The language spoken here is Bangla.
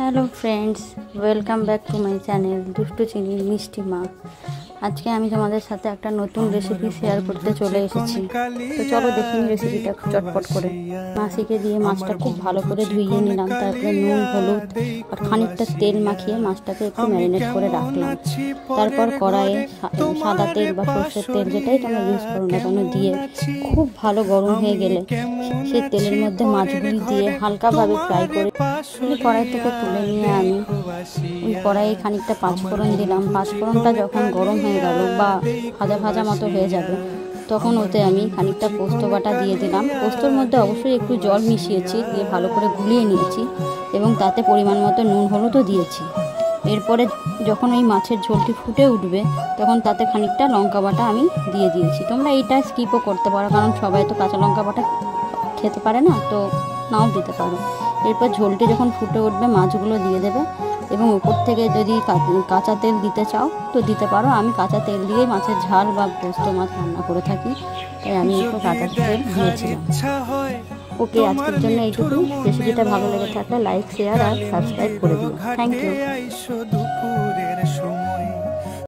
Hello friends, welcome back to my channel দুষ্টু চিনি মিষ্টি মা। আজকে আমি তোমাদের সাথে একটা নতুন রেসিপি শেয়ার করতে চলে এসেছি। তো চলো দেখি রেসিপিটা চটপট করে। মাছিকে দিয়ে মাছটা খুব ভালো করে ধুইয়ে নিলাম, তারপরে নুন হলুদ আর খানিকটা তেল মাখিয়ে মাছটাকে একটু ম্যারিনেট করে রাখলাম। তারপর কড়াইয়ে সাদা তেল বা সর্ষের তেল যেটাই তোমরা ইউজ করো না কেন দিয়ে খুব ভালো গরম হয়ে গেলে সেই তেলের মধ্যে মাছগুলি দিয়ে হালকাভাবে ফ্রাই করে কড়াই থেকে তুলে নিয়ে আমি ওই কড়াইয়ে খানিকটা পাঁচফোড়ন দিলাম। পাঁচফোড়নটা যখন গরম হয়ে গেল বা ভাজা ভাজা মতো হয়ে যাবে তখন ওতে আমি খানিকটা পোস্ত বাটা দিয়ে দিলাম। পোস্তর মধ্যে অবশ্যই একটু জল মিশিয়েছি, দিয়ে ভালো করে গুলিয়ে নিয়েছি এবং তাতে পরিমাণ মতো নুন হলুদও দিয়েছি। এরপরে যখন এই মাছের ঝোলটি ফুটে উঠবে তখন তাতে খানিকটা লঙ্কা বাটা আমি দিয়ে দিয়েছি। তোমরা এইটা স্কিপও করতে পারো, কারণ সবাই তো কাঁচা লঙ্কা বাটা খেতে পারে না, তো নাও দিতে পারো। এরপর ঝোলটি যখন ফুটে উঠবে মাছগুলো দিয়ে দেবে এবং উপর থেকে যদি কাঁচা তেল দিতে চাও তো দিতে পারো। আমি কাঁচা তেল দিয়ে মাছের ঝাল বা পোস্ত মাছ রান্না করে থাকি, তাই আমি একটু কাঁচা তেল দিয়েছিলাম। ওকে, আজকের জন্য এইটুকু। রেসিপিটা ভালো লেগে থাকলে লাইক, শেয়ার আর সাবস্ক্রাইব করে দিও। Thank you.